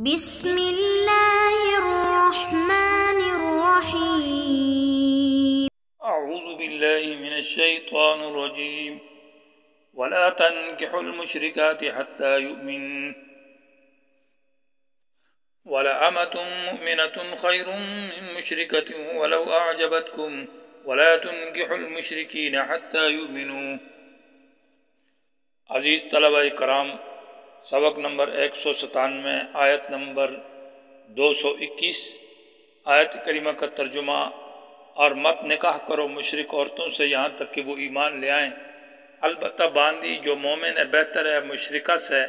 بسم الله الرحمن الرحيم. أعوذ بالله من الشيطان الرجيم. ولا تنكحوا المشركات حتى يؤمنوا ولأمة مؤمنة خير من مشركة ولو أعجبتكم ولا تنكحوا المشركين حتى يؤمنوا. عزیز طلبہ کرام، سبق نمبر 197 آیت نمبر 221 آیت کریمہ کا ترجمہ: اور مت نکاح کرو مشرک عورتوں سے یہاں تک کہ وہ ایمان لے آئیں، البتہ باندی جو مومن ہے بہتر ہے مشرکہ سے،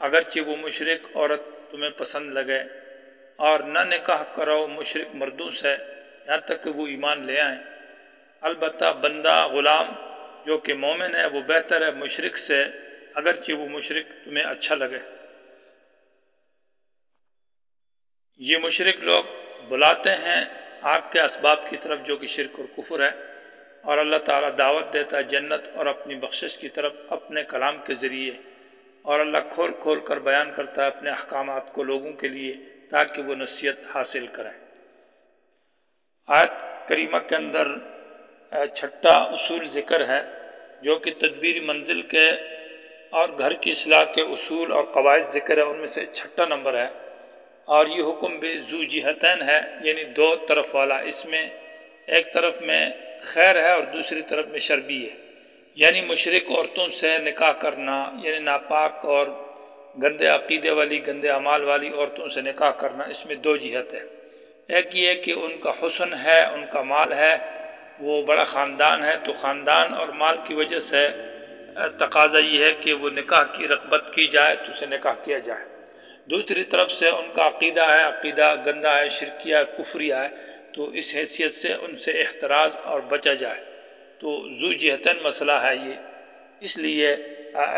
اگرچہ وہ مشرک عورت تمہیں پسند لگے، اور نہ نکاح کرو مشرک مردوں سے یہاں تک کہ وہ ایمان لے آئیں، البتہ بندہ غلام جو کہ مومن ہے وہ بہتر ہے مشرک سے، اگرچہ وہ مشرک تمہیں اچھا لگے۔ یہ مشرک لوگ بلاتے ہیں آگ کے اسباب کی طرف جو کہ شرک اور کفر ہے، اور اللہ تعالیٰ دعوت دیتا ہے جنت اور اپنی بخشش کی طرف اپنے کلام کے ذریعے، اور اللہ کھول کھول کر بیان کرتا ہے اپنے احکامات کو لوگوں کے لیے تاکہ وہ نصیحت حاصل کریں۔ آیت کریمہ کے اندر چھٹا اصول ذکر ہے جو کہ تدبیر منزل کے اور گھر کی اصلاح کے اصول اور قواعد ذکر ہے، ان میں سے چھٹا نمبر ہے، اور یہ حکم بھی ذو جہتین ہے، یعنی دو طرف والا۔ اس میں ایک طرف میں خیر ہے اور دوسری طرف میں شر بھی ہے، یعنی مشرک عورتوں سے نکاح کرنا، یعنی ناپاک اور گندے عقیدے والی گندے اعمال والی عورتوں سے نکاح کرنا، اس میں دو جہت ہے۔ ایک یہ کہ ان کا حسن ہے، ان کا مال ہے، وہ بڑا خاندان ہے، تو خاندان اور مال کی وجہ سے تقاضا یہ ہے کہ وہ نکاح کی رغبت کی جائے تو اسے نکاح کیا جائے۔ دوسری طرف سے ان کا عقیدہ ہے، عقیدہ گندہ ہے، شرکیہ کفریہ ہے، تو اس حیثیت سے ان سے احتراز اور بچا جائے۔ تو ذو جہتین مسئلہ ہے یہ، اس لیے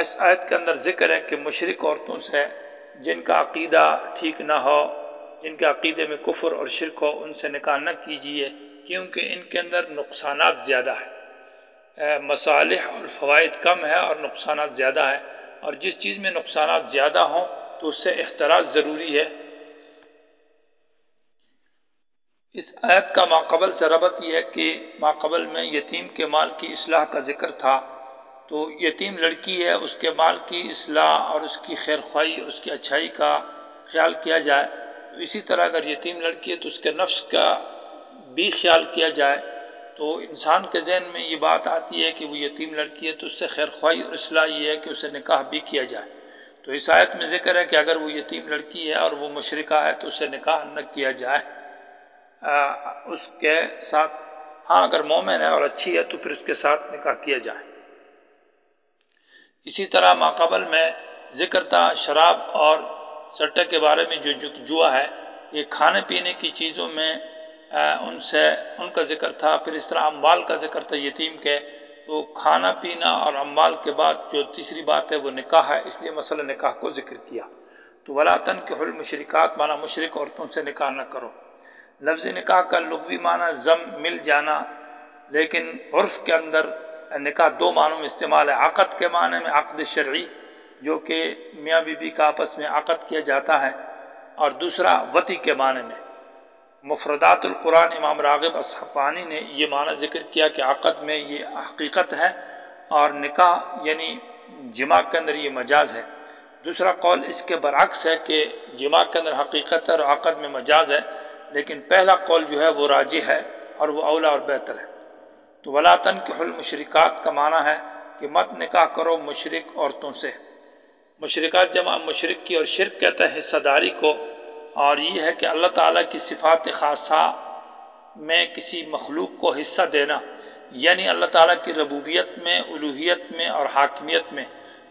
اس آیت کے اندر ذکر ہے کہ مشرک عورتوں سے جن کا عقیدہ ٹھیک نہ ہو، جن کے عقیدے میں کفر اور شرک ہو، ان سے نکاح نہ کیجیے، کیونکہ ان کے اندر نقصانات زیادہ ہیں۔ مصالح اور فوائد کم ہے اور نقصانات زیادہ ہے، اور جس چیز میں نقصانات زیادہ ہوں تو اس سے احتراز ضروری ہے۔ اس آیت کا ماقبل سے ربط یہ ہے کہ ماقبل میں یتیم کے مال کی اصلاح کا ذکر تھا، تو یتیم لڑکی ہے، اس کے مال کی اصلاح اور اس کی خیر خواہی، اس کی اچھائی کا خیال کیا جائے، تو اسی طرح اگر یتیم لڑکی ہے تو اس کے نفس کا بھی خیال کیا جائے۔ تو انسان کے ذہن میں یہ بات آتی ہے کہ وہ یتیم لڑکی ہے تو اس سے خیر خواہی اور اصلاح یہ ہے کہ اسے نکاح بھی کیا جائے۔ تو اس آیت میں ذکر ہے کہ اگر وہ یتیم لڑکی ہے اور وہ مشرکہ ہے تو اسے نکاح نہ کیا جائے اس کے ساتھ۔ ہاں اگر مومن ہے اور اچھی ہے تو پھر اس کے ساتھ نکاح کیا جائے۔ اسی طرح ماقبل میں ذکر تھا شراب اور سٹے کے بارے میں جو جوا ہے، کہ کھانے پینے کی چیزوں میں ان کا ذکر تھا، پھر اس طرح اموال کا ذکر تھا یتیم کے، تو کھانا پینا اور اموال کے بعد جو تیسری بات ہے وہ نکاح ہے، اس لیے مسئلہ نکاح کو ذکر کیا۔ تو ولا تنکحوا المشرکات مانا مشرک عورتوں سے نکاح نہ کرو۔ لفظ نکاح کا لغوی معنی ضم مل جانا، لیکن عرف کے اندر نکاح دو معنوں میں استعمال ہے۔ عقد کے معنی میں عقد شرعی جو کہ میاں بیوی کا آپس میں عقد کیا جاتا ہے، اور دوسرا وطی کے معنی میں۔ مفردات القرآن امام راغب اصفہانی نے یہ معنی ذکر کیا کہ عقد میں یہ حقیقت ہے اور نکاح یعنی جماع کے اندر یہ مجاز ہے۔ دوسرا قول اس کے برعکس ہے کہ جماع کے اندر حقیقت ہے اور عقد میں مجاز ہے، لیکن پہلا قول جو ہے وہ راجح ہے اور وہ اولا اور بہتر ہے۔ تو ولا تنکحوا المشرکات کا معنی ہے کہ مت نکاح کرو مشرک عورتوں سے۔ مشرکات جمع مشرک کی، اور شرک کہتا ہے حصہ داری کو، اور یہ ہے کہ اللہ تعالیٰ کی صفات خاصہ میں کسی مخلوق کو حصہ دینا، یعنی اللہ تعالیٰ کی ربوبیت میں، الوہیت میں اور حاکمیت میں۔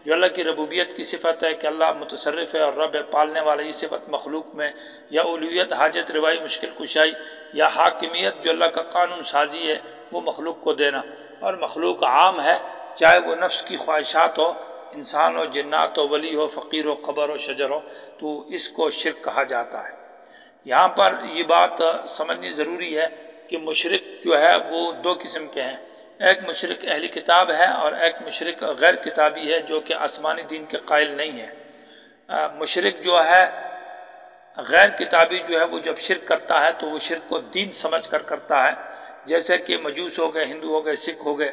جو اللہ کی ربوبیت کی صفت ہے کہ اللہ متصرف ہے اور رب ہے، پالنے والا، یہ صفت مخلوق میں، یا الوہیت حاجت روائی مشکل کشائی، یا حاکمیت جو اللہ کا قانون سازی ہے وہ مخلوق کو دینا، اور مخلوق عام ہے، چاہے وہ نفس کی خواہشات ہو، انسان ہو، جنات ہو، ولی ہو، فقیر ہو، قبر ہو، شجر ہو، تو اس کو شرک کہا جاتا ہے۔ یہاں پر یہ بات سمجھنی ضروری ہے کہ مشرک جو ہے وہ دو قسم کے ہیں، ایک مشرک اہل کتاب ہے اور ایک مشرک غیر کتابی ہے جو کہ آسمانی دین کے قائل نہیں ہے۔ مشرک جو ہے غیر کتابی جو ہے وہ جب شرک کرتا ہے تو وہ شرک کو دین سمجھ کر کرتا ہے، جیسے کہ مجوس ہو گئے، ہندو ہو گئے، سکھ ہو گئے،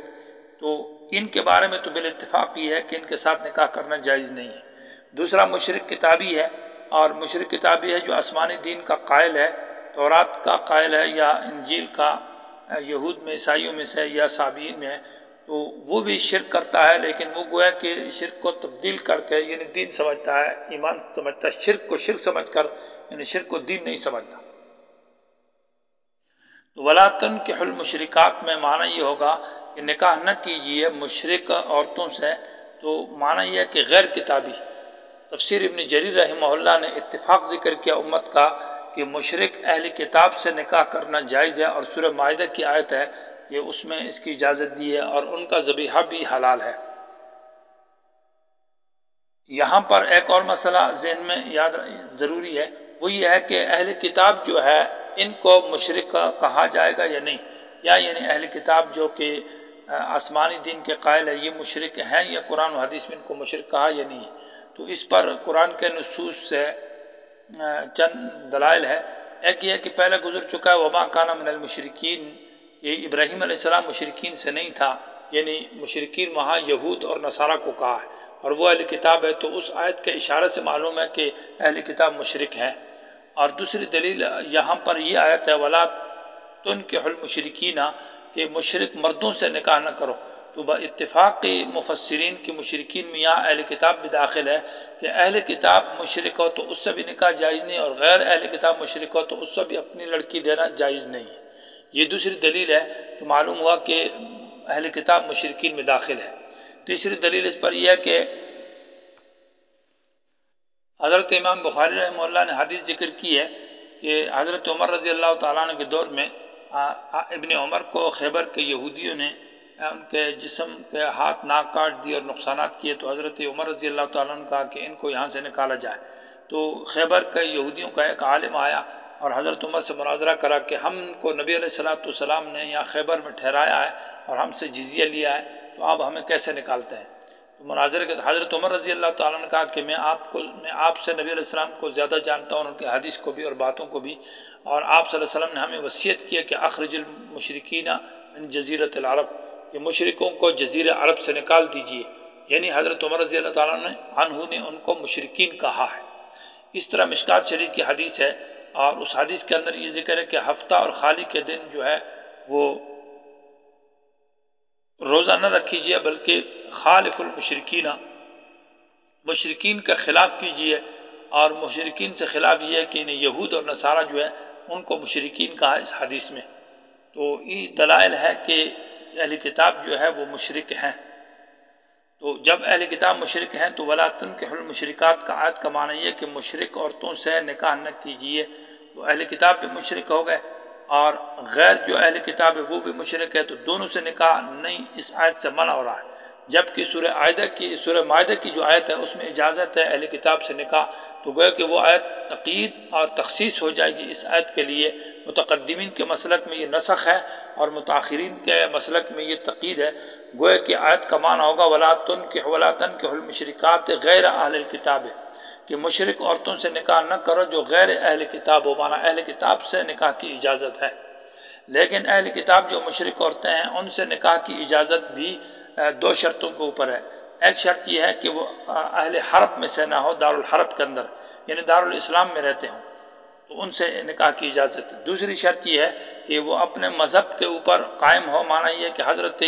تو ان کے بارے میں تو بالاتفاق یہ ہے کہ ان کے ساتھ نکاح کرنا جائز نہیں ہے۔ دوسرا مشرک کتابی ہے، اور مشرک کتابی ہے جو آسمانی دین کا قائل ہے، تورات کا قائل ہے یا انجیل کا، یہود میں، عیسائیوں میں سے یا صابئین میں ہے، تو وہ بھی شرک کرتا ہے، لیکن وہ گویا کہ شرک کو تبدیل کر کے یعنی دین سمجھتا ہے، ایمان سمجھتا ہے، شرک کو شرک سمجھ کر یعنی شرک کو دین نہیں سمجھتا۔ تو وَلَا تُنْكِحُوا الْمُشْرِكَاتِ میں معنی یہ ہوگا کہ نکاح نہ کیجیے مشرک عورتوں سے، تو معنی یہ ہے کہ غیر کتابی۔ تفسیر ابن جریر رحمہ اللہ نے اتفاق ذکر کیا امت کا کہ مشرک اہل کتاب سے نکاح کرنا جائز ہے، اور سورہ مائدہ کی آیت ہے کہ اس میں اس کی اجازت دی ہے، اور ان کا ذبیحہ بھی حلال ہے۔ یہاں پر ایک اور مسئلہ ذہن میں یاد ضروری ہے، وہ یہ ہے کہ اہل کتاب جو ہے ان کو مشرک کہا جائے گا یا نہیں، یا یعنی اہل کتاب جو کہ آسمانی دین کے قائل ہے یہ مشرک ہیں، یا قرآن و حدیث میں ان کو مشرک کہا یا نہیں؟ تو اس پر قرآن کے نصوص سے چند دلائل ہے۔ ایک یہ ہے کہ پہلے گزر چکا ہے وما کان من المشرکین، کہ ابراہیم علیہ السلام مشرکین سے نہیں تھا، یعنی مشرکین وہاں یہود اور نصارہ کو کہا ہے، اور وہ اہل کتاب ہے، تو اس آیت کے اشارے سے معلوم ہے کہ اہل کتاب مشرک ہیں۔ اور دوسری دلیل یہاں پر یہ آیت ہے وَلَا تُنْكِحُوا الْمُشْرِكِينَ، کہ مشرک مردوں سے نکاح نہ کرو، تو اتفاق مفسرین کی مشرکین میں یہاں اہل کتاب بھی داخل ہے، کہ اہل کتاب مشرک ہو تو اس سے بھی نکاح جائز نہیں، اور غیر اہل کتاب مشرک ہو تو اس سے بھی اپنی لڑکی دینا جائز نہیں ہے۔ یہ دوسری دلیل ہے، تو معلوم ہوا کہ اہل کتاب مشرکین میں داخل ہے۔ تیسری دلیل اس پر یہ ہے کہ حضرت امام بخاری رحمہ اللہ نے حدیث ذکر کی ہے کہ حضرت عمر رضی اللہ تعالیٰ عنہ کے دور میں ابن عمر کو خیبر کے یہودیوں نے ان کے جسم کے ہاتھ ناک کاٹ دی اور نقصانات کیے، تو حضرت عمر رضی اللہ تعالیٰ عنہ نے کہا کہ ان کو یہاں سے نکالا جائے۔ تو خیبر کے یہودیوں کا ایک عالم آیا اور حضرت عمر سے مناظرہ کرا کہ ہم کو نبی علیہ السلام نے یہاں خیبر میں ٹھہرایا ہے اور ہم سے جزیہ لیا ہے، تو آپ ہمیں کیسے نکالتے ہیں؟ تو مناظرے کے حضرت عمر رضی اللہ تعالیٰ نے کہا کہ میں آپ سے نبی علیہ السلام کو زیادہ جانتا ہوں، ان کے حدیث کو بھی اور باتوں کو بھی، اور آپ صلی اللہ علیہ وسلم نے ہمیں وصیت کیا کہ اخرج المشرکین من جزیرۃ العرب، کہ مشرکوں کو جزیرہ عرب سے نکال دیجیے، یعنی حضرت عمر رضی اللہ تعالیٰ عنہ نے ان کو مشرکین کہا ہے۔ اس طرح مشکات شریف کی حدیث ہے، اور اس حدیث کے اندر یہ ذکر ہے کہ ہفتہ اور خالی کے دن جو ہے وہ روزہ نہ رکھیجیے، بلکہ خالف المشرکین، مشرکین کا خلاف کیجیے، اور مشرکین سے خلاف یہ ہے کہ انہیں یہود اور نصارہ جو ہے ان کو مشرکین کہا اس حدیث میں۔ تو یہ دلائل ہے کہ اہل کتاب جو ہے وہ مشرک ہیں۔ تو جب اہل کتاب مشرک ہیں تو وَلَا تُنْكِحُوا الْمُشْرِكَاتِ کا آیت کا معنی یہ کہ مشرک عورتوں سے نکاح نہ کیجیے، تو اہل کتاب بھی مشرک ہو گئے، اور غیر جو اہل کتاب ہے وہ بھی مشرک ہے، تو دونوں سے نکاح نہیں، اس آیت سے منع ہو رہا ہے۔ جبکہ سورہ مائدہ کی جو آیت ہے اس میں اجازت ہے اہل کتاب سے نکاح، تو گویا کہ وہ آیت تقیید اور تخصیص ہو جائے گی اس آیت کے لیے۔ متقدمین کے مسلک میں یہ نسخ ہے، اور متاخرین کے مسلک میں یہ تقیید ہے۔ گویا کہ آیت کا معنی ہوگا وَلَا تُنْكِحُوا الْمُشْرِكَاتِ غَيْرَ أَهْلِ الْكِتَابِ، کہ مشرک عورتوں سے نکاح نہ کرو جو غیر اہل کتاب ہو، مانا اہل کتاب سے نکاح کی اجازت ہے، لیکن اہل کتاب جو مشرک عورتیں ہیں ان سے نکاح کی اجازت بھی دو شرطوں کے اوپر ہے۔ ایک شرط یہ ہے کہ وہ اہل حرب میں سے نہ ہو، دارالحرب کے اندر، یعنی دارالاسلام میں رہتے ہوں، تو ان سے نکاح کی اجازت ہے۔ دوسری شرط یہ ہے کہ وہ اپنے مذہب کے اوپر قائم ہو، مانا یہ کہ حضرت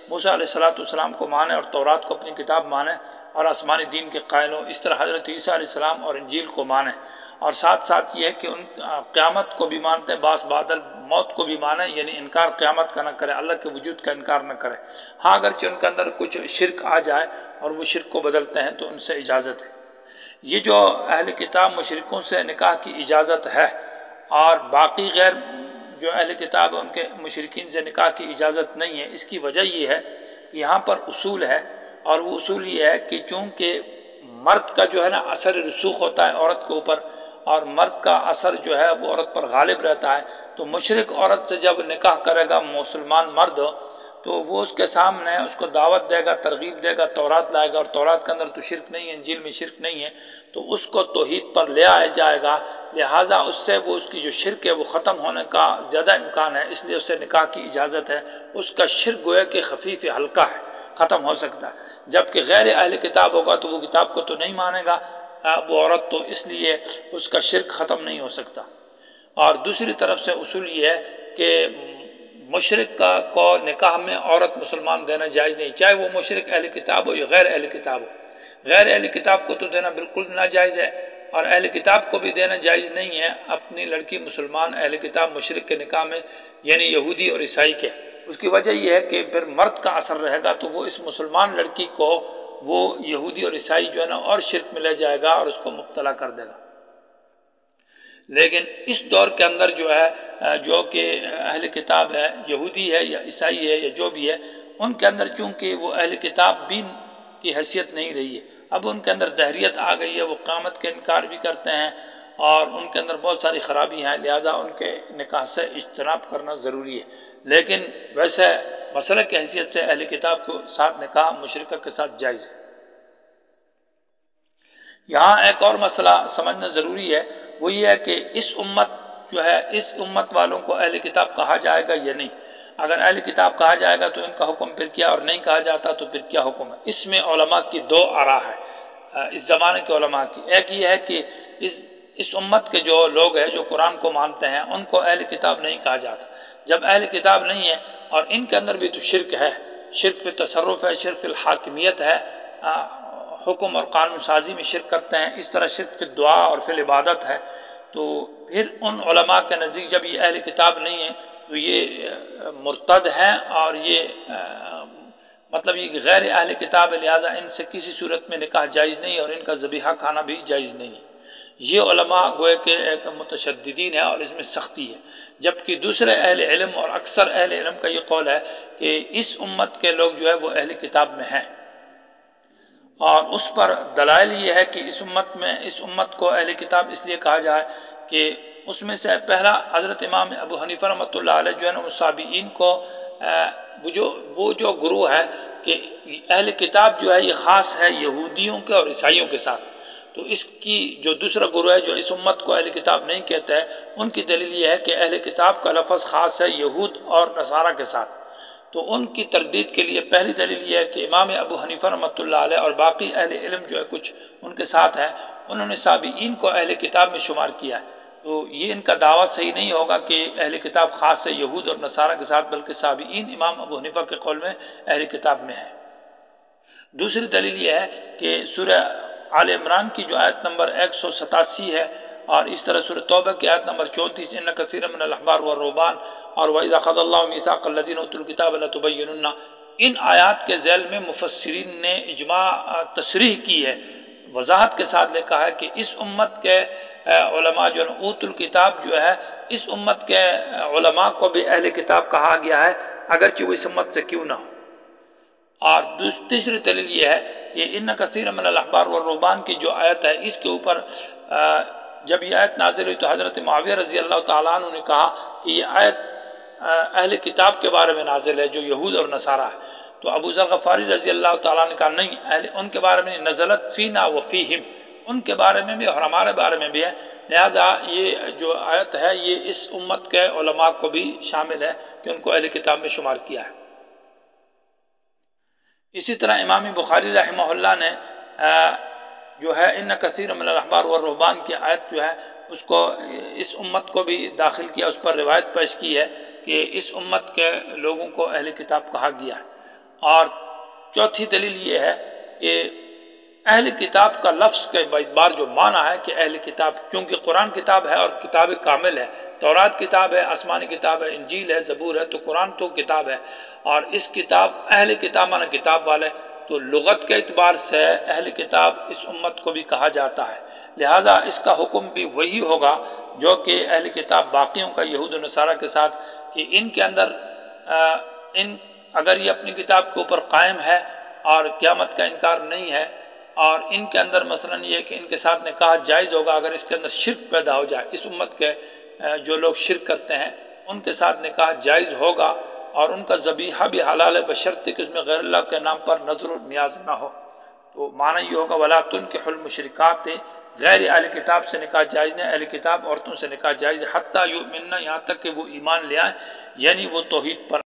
موسیٰ علیہ السلام کو مانے اور تورات کو اپنی کتاب مانے اور آسمانی دین کے قائل ہو، اس طرح حضرت عیسیٰ علیہ السلام اور انجیل کو مانے، اور ساتھ ساتھ یہ ہے کہ ان قیامت کو بھی مانتے ہیں، باس بادل موت کو بھی مانے، یعنی انکار قیامت کا نہ کرے، اللہ کے وجود کا انکار نہ کرے۔ ہاں اگرچہ ان کے اندر کچھ شرک آ جائے اور وہ شرک کو بدلتے ہیں تو ان سے اجازت ہے۔ یہ جو اہل کتاب مشرکوں سے نکاح کی اجازت ہے، اور باقی غیر جو اہل کتاب ان کے مشرکین سے نکاح کی اجازت نہیں ہے، اس کی وجہ یہ ہے کہ یہاں پر اصول ہے، اور وہ اصول یہ ہے کہ چونکہ مرد کا جو ہے نا اثر رسوخ ہوتا ہے عورت کے اوپر، اور مرد کا اثر جو ہے وہ عورت پر غالب رہتا ہے، تو مشرک عورت سے جب نکاح کرے گا مسلمان مرد تو وہ اس کے سامنے اس کو دعوت دے گا، ترغیب دے گا، تورات لائے گا، اور تورات کے اندر تو شرک نہیں ہے، انجیل میں شرک نہیں ہے، تو اس کو توحید پر لے آیا جائے گا لہٰذا اس سے وہ اس کی جو شرک ہے وہ ختم ہونے کا زیادہ امکان ہے، اس لیے اسے نکاح کی اجازت ہے۔ اس کا شرک گویا کہ خفیف ہلکا ہے، ختم ہو سکتا ہے، جبکہ غیر اہل کتاب ہوگا تو وہ کتاب کو تو نہیں مانے گا وہ عورت، تو اس لیے اس کا شرک ختم نہیں ہو سکتا۔ اور دوسری طرف سے اصول یہ ہے کہ مشرک کو نکاح میں عورت مسلمان دینا جائز نہیں، چاہے وہ مشرک اہل کتاب ہو یا غیر اہل کتاب ہو۔ غیر اہل کتاب کو تو دینا بالکل ناجائز ہے، اور اہل کتاب کو بھی دینا جائز نہیں ہے اپنی لڑکی مسلمان اہل کتاب مشرک کے نکاح میں، یعنی یہودی اور عیسائی کے۔ اس کی وجہ یہ ہے کہ پھر مرد کا اثر رہے گا تو وہ اس مسلمان لڑکی کو وہ یہودی اور عیسائی جو ہے نا اور شرک میں لے جائے گا اور اس کو مبتلا کر دے گا۔ لیکن اس دور کے اندر جو ہے جو کہ اہل کتاب ہے، یہودی ہے یا عیسائی ہے یا جو بھی ہے، ان کے اندر چونکہ وہ اہل کتاب بھی کی حیثیت نہیں رہی ہے، اب ان کے اندر دہریت آ گئی ہے، وہ قیامت کے انکار بھی کرتے ہیں اور ان کے اندر بہت ساری خرابی ہیں، لہٰذا ان کے نکاح سے اجتناب کرنا ضروری ہے۔ لیکن ویسے مسئلہ کی حیثیت سے اہل کتاب کو ساتھ نکاح مشرکہ کے ساتھ جائز ہے۔ یہاں ایک اور مسئلہ سمجھنا ضروری ہے، وہ یہ ہے کہ اس امت جو ہے، اس امت والوں کو اہل کتاب کہا جائے گا یا نہیں۔ اگر اہل کتاب کہا جائے گا تو ان کا حکم پھر کیا، اور نہیں کہا جاتا تو پھر کیا حکم ہے؟ اس میں علماء کی دو آراء ہے، اس زمانے کے علماء کی۔ ایک یہ ہے کہ اس امت کے جو لوگ ہیں جو قرآن کو مانتے ہیں ان کو اہل کتاب نہیں کہا جاتا۔ جب اہل کتاب نہیں ہے اور ان کے اندر بھی تو شرک ہے، شرک فی تصرف ہے، شرک فی الحاکمیت ہے، حکم اور قانون سازی میں شرک کرتے ہیں، اس طرح شرک فی الدعا اور فی العبادت ہے، تو پھر ان علماء کے نزدیک جب یہ اہل کتاب نہیں ہے تو یہ مرتد ہیں اور یہ مطلب یہ غیر اہل کتاب ہے، لہٰذا ان سے کسی صورت میں نکاح جائز نہیں اور ان کا ذبیحہ کھانا بھی جائز نہیں ہے۔ یہ علماء گوئے کہ ایک متشددین ہے اور اس میں سختی ہے، جبکہ دوسرے اہل علم اور اکثر اہل علم کا یہ قول ہے کہ اس امت کے لوگ جو ہے وہ اہل کتاب میں ہیں، اور اس پر دلائل یہ ہے کہ اس امت کو اہل کتاب اس لیے کہا جائے کہ اس میں سے پہلا حضرت امام ابو حنیفہ رحمۃ اللہ علیہ جو ہے نا مصابئین کو وہ جو گروہ ہے کہ اہل کتاب جو ہے یہ خاص ہے یہودیوں کے اور عیسائیوں کے ساتھ، تو اس کی جو دوسرا گروہ ہے جو اس امت کو اہل کتاب نہیں کہتا ہے، ان کی دلیل یہ ہے کہ اہل کتاب کا لفظ خاص ہے یہود اور نصارہ کے ساتھ، تو ان کی تردید کے لیے پہلی دلیل یہ ہے کہ امام ابو حنیفہ رحمۃ اللہ علیہ اور باقی اہل علم جو ہے کچھ ان کے ساتھ ہیں، انہوں نے سابئین کو اہل کتاب میں شمار کیا ہے، تو یہ ان کا دعویٰ صحیح نہیں ہوگا کہ اہل کتاب خاص ہے یہود اور نصارہ کے ساتھ، بلکہ سابئین امام ابو حنیفہ کے قول میں اہل کتاب میں ہے۔ دوسری دلیل یہ ہے کہ سورہ آل عمران کی جو آیت نمبر 187 ہے، اور اس طرح سورہ توبہ کی آیت نمبر 34 ان کثیر من الاحبار والرہبان اور وَإِذَا أَخَذَ اللَّهُ مِيثَاقَ الَّذِينَ أُوتُوا الْكِتَابَ لَتُبَيِّنُنَّهُ، ان آیات کے ذیل میں مفسرین نے اجماع تصریح کی ہے، وضاحت کے ساتھ لکھا ہے کہ اس امت کے علماء جو اوت الکتاب جو ہے، اس امت کے علماء کو بھی اہل کتاب کہا گیا ہے اگرچہ وہ اس امت سے کیوں نہ ہو۔ اور تیسری دلیل یہ ہے کہ ان کثیر من الاحبار والرہبان کی جو آیت ہے، اس کے اوپر جب یہ آیت نازل ہوئی تو حضرت معاویہ رضی اللہ تعالیٰ عنہ نے کہا کہ یہ آیت اہل کتاب کے بارے میں نازل ہے جو یہود اور نصارہ ہے، تو ابو ذر غفاری رضی اللہ تعالیٰ نے کہا نہیں، ان کے بارے میں نزلت فینا و فیہم، ان کے بارے میں بھی اور ہمارے بارے میں بھی ہے، لہذا یہ جو آیت ہے یہ اس امت کے علماء کو بھی شامل ہے کہ ان کو اہل کتاب میں شمار کیا ہے۔ اسی طرح امام بخاری رحمہ اللہ نے جو ہے ان کثیر من الاحبار والرہبان کی آیت جو ہے اس کو اس امت کو بھی داخل کیا، اس پر روایت پیش کی ہے کہ اس امت کے لوگوں کو اہل کتاب کہا گیا ہے۔ اور چوتھی دلیل یہ ہے کہ اہل کتاب کا لفظ کے بار جو معنی ہے کہ اہل کتاب، چونکہ قرآن کتاب ہے اور کتاب کامل ہے، تورات کتاب ہے، آسمانی کتاب ہے، انجیل ہے، زبور ہے، تو قرآن تو کتاب ہے، اور اس کتاب اہل کتاب معنی کتاب والے، تو لغت کے اعتبار سے اہل کتاب اس امت کو بھی کہا جاتا ہے، لہٰذا اس کا حکم بھی وہی ہوگا جو کہ اہل کتاب باقیوں کا یہود و نصارہ کے ساتھ، کہ ان کے اندر اگر یہ اپنی کتاب کے اوپر قائم ہے اور قیامت کا انکار نہیں ہے، اور ان کے اندر مثلا یہ ہے کہ ان کے ساتھ نکاح جائز ہوگا اگر اس کے اندر شرک پیدا ہو جائے، اس امت کے جو لوگ شرک کرتے ہیں ان کے ساتھ نکاح جائز ہوگا، اور ان کا ذبیحہ بھی حلال ہے بشرط کہ اس میں غیر اللہ کے نام پر نظر و نیاز نہ ہو، تو معنی یہ ہوگا وَلَا تُنْكِحُوا الْمُشْرِكَاتِ غیر اہل کتاب سے نکاح جائز نہیں، اہل کتاب عورتوں سے نکاح جائز، حتیٰ یؤمنن، یہاں تک کہ وہ ایمان لے آئیں، یعنی وہ توحید پر